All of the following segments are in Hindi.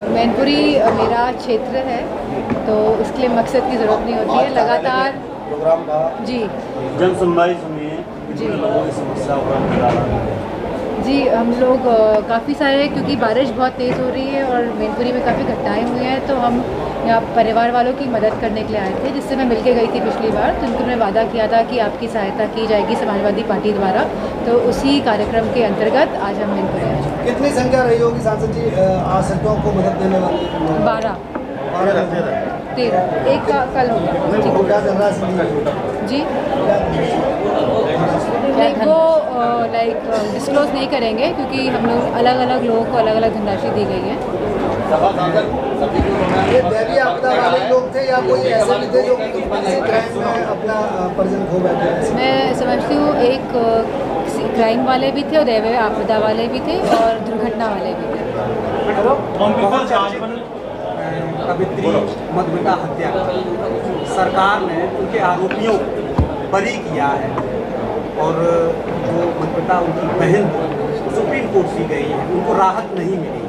मैनपुरी मेरा क्षेत्र है तो उसके लिए मकसद की ज़रूरत नहीं होती है। लगातार प्रोग्राम का जी जन सुनवाई सुनिए जी लोगों की समस्या जी हम लोग काफ़ी सारे, क्योंकि बारिश बहुत तेज़ हो रही है और मैनपुरी में काफ़ी घटनाएं हुई हैं, तो हम यहाँ परिवार वालों की मदद करने के लिए आए थे, जिससे मैं मिलके गई थी पिछली बार। तो उनको मैंने वादा किया था कि आपकी सहायता की जाएगी समाजवादी पार्टी द्वारा, तो उसी कार्यक्रम के अंतर्गत आज हम मैनपुरी आए। कितनी संख्या रही होगी सांसद जी आश्रितों को मदद देने वाली? 13 एक का कल हो गया। क्या धनराशि जी लाइक वो लाइक डिस्क्लोज नहीं करेंगे, क्योंकि हम लोग अलग अलग लोगों को अलग अलग धनराशि दी गई है। ये दैवीय आपदा वाले लोग थे या कोई ऐसे भी थे जो किसी क्राइम में अपना परिजन खो बैठे? मैं समझती हूँ एक क्राइम वाले भी थे और दैवीय आपदा वाले भी थे और दुर्घटना वाले भी थे। कवित्री मधुमिता हत्या सरकार ने उनके आरोपियों को बरी किया है और जो मधुमिता उनकी बहन सुप्रीम कोर्ट सी गई है, उनको राहत नहीं मिली।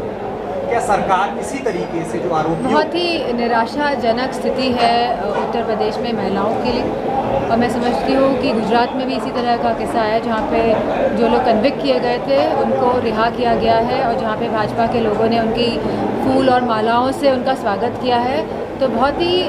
क्या सरकार इसी तरीके से जो आरोपियों, बहुत ही निराशाजनक स्थिति है उत्तर प्रदेश में महिलाओं के लिए, और मैं समझती हूँ कि गुजरात में भी इसी तरह का किस्सा है, जहाँ पे जो लोग कन्विक्ट किए गए थे उनको रिहा किया गया है और जहाँ पे भाजपा के लोगों ने उनकी फूल और मालाओं से उनका स्वागत किया है। तो बहुत ही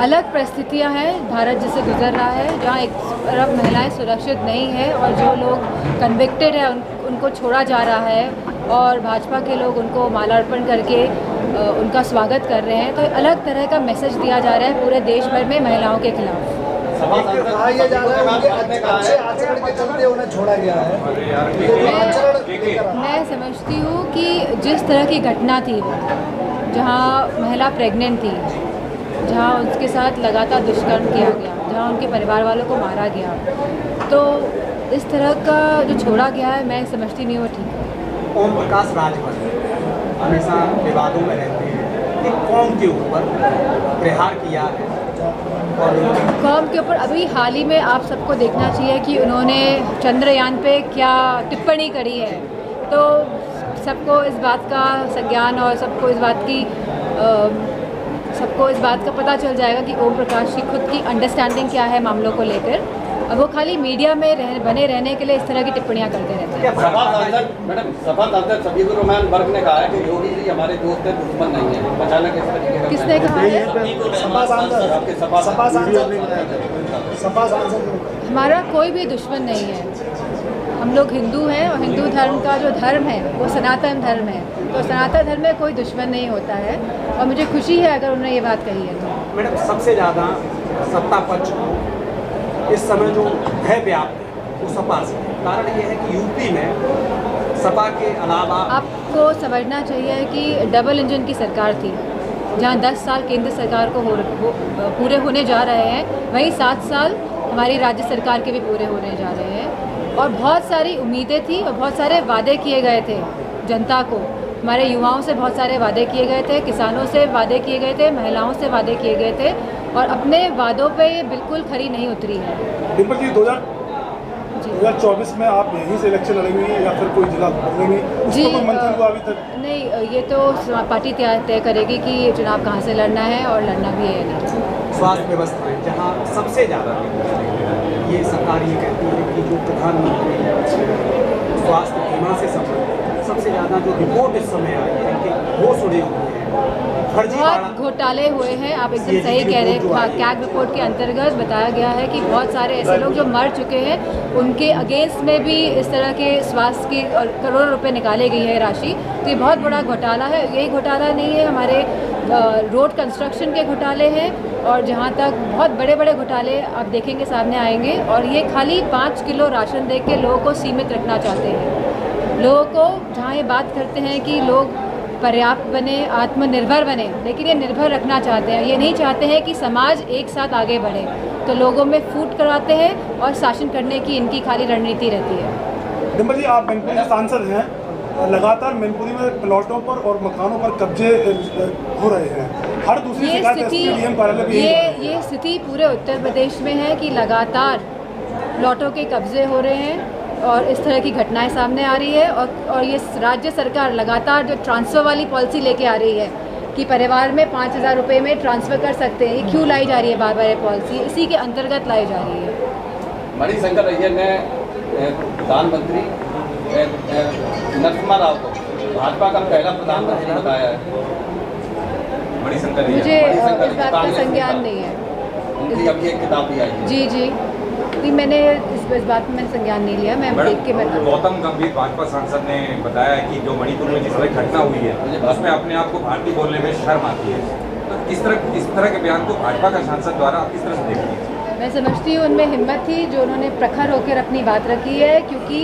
अलग परिस्थितियाँ हैं भारत जिससे गुजर रहा है, जहाँ एक तरफ महिलाएं सुरक्षित नहीं है और जो लोग कन्विक्टेड है उनको छोड़ा जा रहा है और भाजपा के लोग उनको मालार्पण करके उनका स्वागत कर रहे हैं। तो अलग तरह का मैसेज दिया जा रहा है पूरे देश भर में महिलाओं के खिलाफ। कहा यह जा रहा है उनके अच्छे आचरण के चलते उन्हें छोड़ा गया है। मैं समझती हूँ कि जिस तरह की घटना थी वो, जहाँ महिला प्रेग्नेंट थी, जहाँ उसके साथ लगातार दुष्कर्म किया गया, जहाँ उनके परिवार वालों को मारा गया, तो इस तरह का जो छोड़ा गया है मैं समझती नहीं वो ठीक है। ओम प्रकाश राजभर हमेशा विवादों में रहते हैं, एक कौम के ऊपर प्रहार किया है और कौम के ऊपर अभी हाल ही में आप सबको देखना चाहिए कि उन्होंने चंद्रयान पे क्या टिप्पणी करी है, तो सबको इस बात का संज्ञान और सबको इस बात का पता चल जाएगा कि ओम प्रकाश की खुद की अंडरस्टैंडिंग क्या है मामलों को लेकर, और वो खाली मीडिया में बने रहने के लिए इस तरह की टिप्पणियां करते रहते हैं। सभा सांसद सफीकुर रहमान वर्ग ने कहा है कि योगी जी हमारे दोस्त हैं, दुश्मन नहीं है। अचानक इस तरीके का किसने कहा है? सपा सांसद हमारा कोई भी दुश्मन नहीं है। हम लोग हिंदू हैं और हिंदू धर्म का जो धर्म है वो सनातन धर्म है, तो सनातन धर्म में कोई दुश्मन नहीं होता है और मुझे खुशी है अगर उन्होंने ये बात कही है। तो मैडम सबसे ज़्यादा सत्ता पक्ष को इस समय जो भय व्याप्त है वो सपा से, कारण ये है कि यूपी में सपा के अलावा आपको समझना चाहिए कि डबल इंजन की सरकार थी, जहाँ 10 साल केंद्र सरकार को पूरे होने जा रहे हैं, वहीं 7 साल हमारी राज्य सरकार के भी पूरे होने जा रहे हैं, और बहुत सारी उम्मीदें थी और बहुत सारे वादे किए गए थे जनता को। हमारे युवाओं से बहुत सारे वादे किए गए थे, किसानों से वादे किए गए थे, महिलाओं से वादे किए गए थे, और अपने वादों पे ये बिल्कुल खरी नहीं उतरी है। डिम्पल जी 2024 में आप यहीं से इलेक्शन लड़ेंगी या फिर कोई जिला बदलेंगी? जी कोई मंथन हुआ अभी तक? नहीं, ये तो पार्टी तय करेगी कि ये चुनाव कहाँ से लड़ना है और लड़ना भी है या नहीं। स्वास्थ्य व्यवस्था है जहाँ सबसे ज़्यादा ये सरकार ये कहती है कि जो प्रधानमंत्री स्वास्थ्य बीमा से संबंधित सबसे ज़्यादा जो रिपोर्ट इस समय आई है कि वो सुने हुए हैं, बहुत घोटाले हुए हैं। आप एकदम सही कह रहे हैं। कैग रिपोर्ट के अंतर्गत बताया गया है कि बहुत सारे ऐसे लोग जो मर चुके हैं उनके अगेंस्ट में भी इस तरह के स्वास्थ्य की और करोड़ों रुपए निकाले गई है राशि, तो ये बहुत बड़ा घोटाला है। यही घोटाला नहीं है, हमारे रोड कंस्ट्रक्शन के घोटाले हैं और जहाँ तक बहुत बड़े बड़े घोटाले आप देखेंगे सामने आएंगे, और ये खाली 5 किलो राशन दे के लोगों को सीमित रखना चाहते हैं। लोगों को जहाँ ये बात करते हैं कि लोग पर्याप्त बने, आत्मनिर्भर बने, लेकिन ये निर्भर रखना चाहते हैं। ये नहीं चाहते हैं कि समाज एक साथ आगे बढ़े, तो लोगों में फूट करवाते हैं और शासन करने की इनकी खाली रणनीति रहती है। डिम्पल जी आप मैनपुरी के सांसद हैं, लगातार मैनपुरी में प्लॉटों पर और मकानों पर कब्जे हो रहे हैं, हर दूसरी ये स्थिति पूरे उत्तर प्रदेश में है कि लगातार प्लॉटों के कब्जे हो रहे हैं और इस तरह की घटनाएं सामने आ रही है और ये राज्य सरकार लगातार जो ट्रांसफ़र वाली पॉलिसी लेके आ रही है कि परिवार में 5,000 रुपये में ट्रांसफ़र कर सकते हैं, ये क्यों लाई जा रही है बार बार ये पॉलिसी, इसी के अंतर्गत लाई जा रही है। मणिशंकर अय्यर ने प्रधानमंत्री नरसिम्हा राव को भाजपा का पहला प्रधानमंत्री बताया है। मणिशंकर मुझे इस बात का संज्ञान नहीं है। उनकी अभी एक किताब भी आई है। जी जी नहीं, मैंने इस बात में मैंने संज्ञान नहीं लिया। मैं देख के बता। गौतम गंभीर भाजपा सांसद ने बताया कि जो मणिपुर में जिस तरह घटना हुई है उसमें अपने आप को भारतीय बोलने में शर्म आती है। तो इस तरह के बयान को भाजपा का सांसद द्वारा आप किस तरह से देखती हैं? मैं समझती हूँ उनमें हिम्मत थी जो उन्होंने प्रखर होकर अपनी बात रखी है, क्योंकि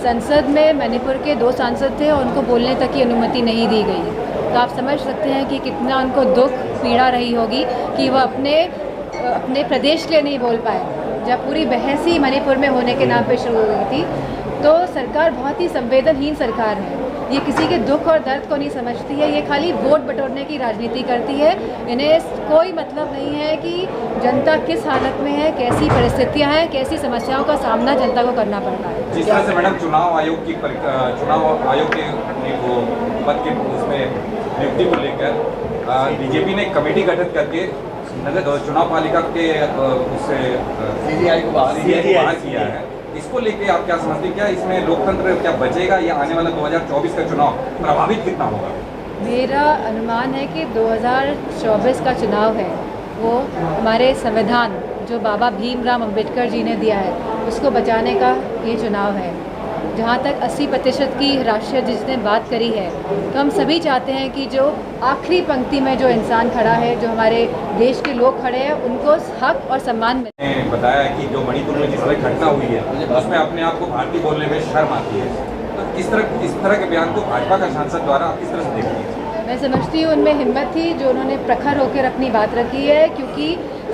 संसद में मणिपुर के 2 सांसद थे और उनको बोलने तक की अनुमति नहीं दी गई। तो आप समझ सकते हैं कि कितना उनको दुख पीड़ा रही होगी कि वह अपने प्रदेश के लिए नहीं बोल पाए, जब पूरी बहस ही मणिपुर में होने के नाम पे शुरू हो गई थी। तो सरकार बहुत ही संवेदनहीन सरकार है, ये किसी के दुख और दर्द को नहीं समझती है, ये खाली वोट बटोरने की राजनीति करती है। इन्हें कोई मतलब नहीं है कि जनता किस हालत में है, कैसी परिस्थितियां हैं, कैसी समस्याओं का सामना जनता को करना पड़ रहा है। जिस तरह से मैडम चुनाव आयोग के वो पद के उसमें नियुक्ति को लेकर बीजेपी ने कमेटी गठित करके चुनाव पालिका के उससे CBI को बाहर किया है। इसको लेके आप क्या समझते हैं? क्या इसमें लोकतंत्र क्या बचेगा या आने वाला 2024 का चुनाव प्रभावित कितना होगा? मेरा अनुमान है कि 2024 का चुनाव है वो हमारे संविधान जो बाबा भीमराव अंबेडकर जी ने दिया है उसको बचाने का ये चुनाव है। जहाँ तक 80% की राष्ट्रीय जिसने बात करी है, तो हम सभी चाहते हैं कि जो आखिरी पंक्ति में जो इंसान खड़ा है, जो हमारे देश के लोग खड़े हैं, उनको हक और सम्मान मिले। बताया कि जो मणिपुर में जिस तरह घटना हुई है उसमें अपने आप को भारतीय बोलने में शर्म आती है। तो इस तरह के बयान को भाजपा का सांसद द्वारा आप किस तरह से देखती हैं? मैं समझती हूँ उनमें हिम्मत थी जो उन्होंने प्रखर होकर अपनी बात रखी है, क्योंकि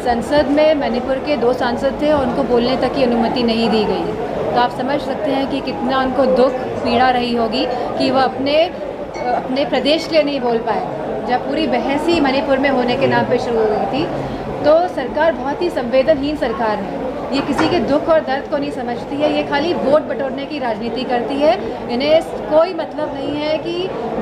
संसद में मणिपुर के 2 सांसद थे और उनको बोलने तक की अनुमति नहीं दी गई। तो आप समझ सकते हैं कि कितना उनको दुख पीड़ा रही होगी कि वह अपने प्रदेश के लिए नहीं बोल पाए, जब पूरी बहस ही मणिपुर में होने के नाम पे शुरू हो गई थी। तो सरकार बहुत ही संवेदनहीन सरकार है, ये किसी के दुख और दर्द को नहीं समझती है, ये खाली वोट बटोरने की राजनीति करती है। इन्हें कोई मतलब नहीं है कि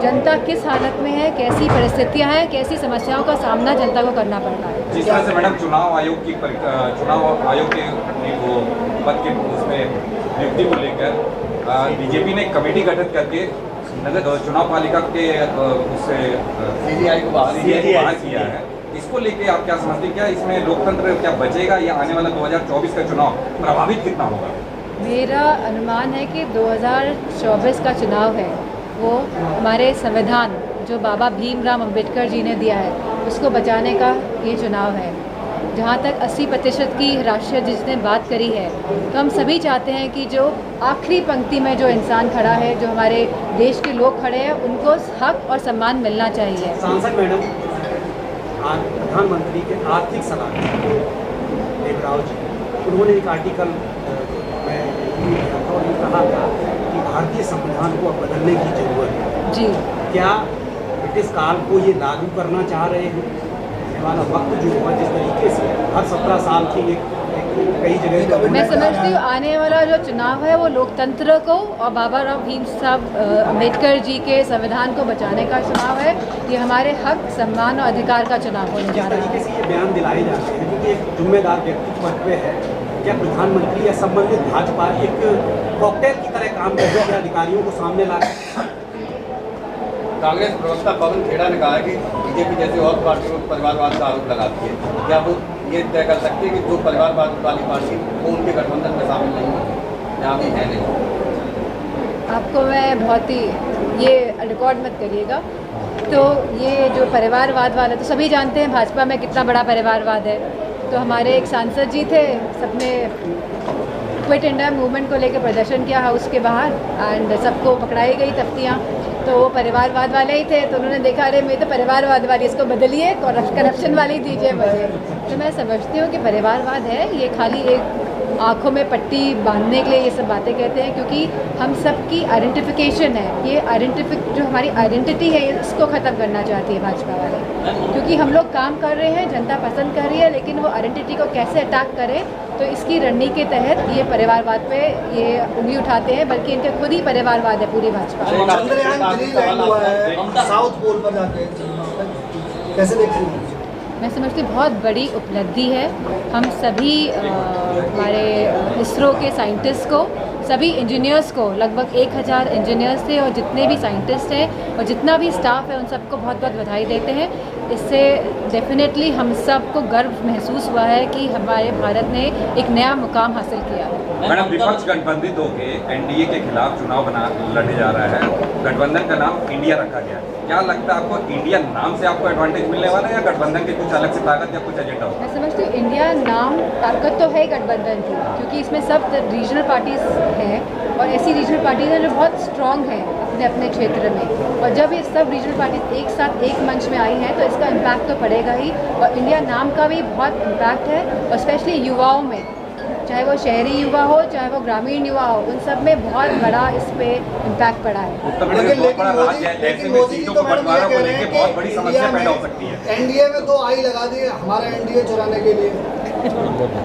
जनता किस हालत में है, कैसी परिस्थितियां हैं, कैसी समस्याओं का सामना जनता को करना पड़ रहा है। जिस तरह से मैडम चुनाव आयोग के वो पद के उसमें नियुक्ति को लेकर बीजेपी ने कमेटी गठित करके चुनाव पालिका के उससे CBI को बाहर किया है। इसको लेके आप क्या समझते हैं? क्या इसमें लोकतंत्र क्या बचेगा या आने वाला 2024 का चुनाव प्रभावित कितना होगा? मेरा अनुमान है कि 2024 का चुनाव है वो हमारे संविधान जो बाबा भीमराव अंबेडकर जी ने दिया है उसको बचाने का ये चुनाव है। जहाँ तक 80% की राष्ट्रीय जिसने बात करी है, तो हम सभी चाहते हैं कि जो आखिरी पंक्ति में जो इंसान खड़ा है, जो हमारे देश के लोग खड़े हैं, उनको हक और सम्मान मिलना चाहिए। सांसद मैडम, आज प्रधानमंत्री के आर्थिक सलाहकार देवराव जी, उन्होंने एक आर्टिकल में और ये कहा था कि भारतीय संविधान को अब बदलने की जरूरत है। जी, क्या ब्रिटिश काल को ये लागू करना चाह रहे हैं? वाला वक्त जो हुआ जिस तरीके से हर 17 साल की एक कई जगह मैं समझती हूँ आने वाला जो चुनाव है वो लोकतंत्र को और बाबा राव भीम साहब अम्बेडकर जी के संविधान को बचाने का चुनाव है। ये हमारे हक, सम्मान और अधिकार का चुनाव होने जा रहा है। जिस तरीके से ये बयान दिलाए जाते हैं क्योंकि एक जिम्मेदार व्यक्तित्व पे है, क्या प्रधानमंत्री या संबंधित भाजपा एक कॉकटेल की तरह काम कर रही है अधिकारियों को सामने ला? कांग्रेस प्रवक्ता पवन खेड़ा ने कहा है कि बीजेपी जैसी और पार्टियों पर परिवारवाद का आरोप लगाती है। क्या वो ये तय कर सकते हैं कि जो परिवारवाद वाली पार्टी वो उनके गठबंधन में शामिल नहीं होगी या अभी है नहीं? आपको मैं बहुत ही ये रिकॉर्ड मत करिएगा। तो ये जो परिवारवाद वाला, तो सभी जानते हैं भाजपा में कितना बड़ा परिवारवाद है। तो हमारे एक सांसद जी थे, सबने क्विट इंडिया मूवमेंट को लेकर प्रदर्शन किया हाउस के बाहर एंड सबको पकड़ाई गई तख्तियाँ। तो वो परिवारवाद वाले ही थे, तो उन्होंने देखा अरे मैं तो परिवारवाद वाली, इसको बदलिए करप्शन वाली दीजिए मुझे। तो मैं समझती हूँ कि परिवारवाद है ये खाली एक आँखों में पट्टी बांधने के लिए ये सब बातें कहते हैं, क्योंकि हम सबकी आइडेंटिफिकेशन है, ये जो हमारी आइडेंटिटी है इसको ख़त्म करना चाहती है भाजपा वाले। क्योंकि हम लोग काम कर रहे हैं, जनता पसंद कर रही है, लेकिन वो आइडेंटिटी को कैसे अटैक करें, तो इसकी रणनीति के तहत ये परिवारवाद पे ये उंगली उठाते हैं, बल्कि इनके खुद ही परिवारवाद है पूरी भाजपा। चंद्रयान 3 लैंड हुआ है साउथ पोल पर जाके, कैसे देखती हैं? मैं समझती हूँ बहुत बड़ी उपलब्धि है। हम सभी हमारे इसरो के साइंटिस्ट को, सभी इंजीनियर्स को, लगभग 1000 इंजीनियर्स थे और जितने भी साइंटिस्ट हैं और जितना भी स्टाफ है उन सबको बहुत बहुत बधाई देते हैं। इससे डेफिनेटली हम सबको गर्व महसूस हुआ है कि हमारे भारत ने एक नया मुकाम हासिल किया है। मैडम, विपक्ष गठबंधित होकर एनडीए के खिलाफ चुनाव लड़े जा रहा है, गठबंधन का नाम इंडिया रखा गया है, क्या लगता है आपको इंडिया नाम से आपको एडवांटेज मिलने वाला है या गठबंधन के कुछ अलग से ताकत या कुछ एजेंडा हो? मैं समझती हूँ इंडिया नाम ताकत तो है गठबंधन की, क्योंकि इसमें सब रीजनल पार्टीज हैं और ऐसी रीजनल पार्टीज हैं जो बहुत स्ट्रॉन्ग हैं अपने अपने क्षेत्र में, और जब ये सब रीजनल पार्टीज एक साथ एक मंच में आई हैं तो इसका इम्पैक्ट तो पड़ेगा ही। और इंडिया नाम का भी बहुत इम्पैक्ट है, और स्पेशली युवाओं में, चाहे वो शहरी युवा हो चाहे वो ग्रामीण युवा हो, उन सब में बहुत बड़ा इस पे इम्पैक्ट पड़ा है। उत्तर प्रदेश में बहुत बड़ा राज्य है, ऐसे में सीटों को बंटवारा को लेकर बहुत बड़ी समस्या पैदा हो सकती है। एनडीए में 2 आई लगा दिए हमारा एनडीए चुराने के लिए।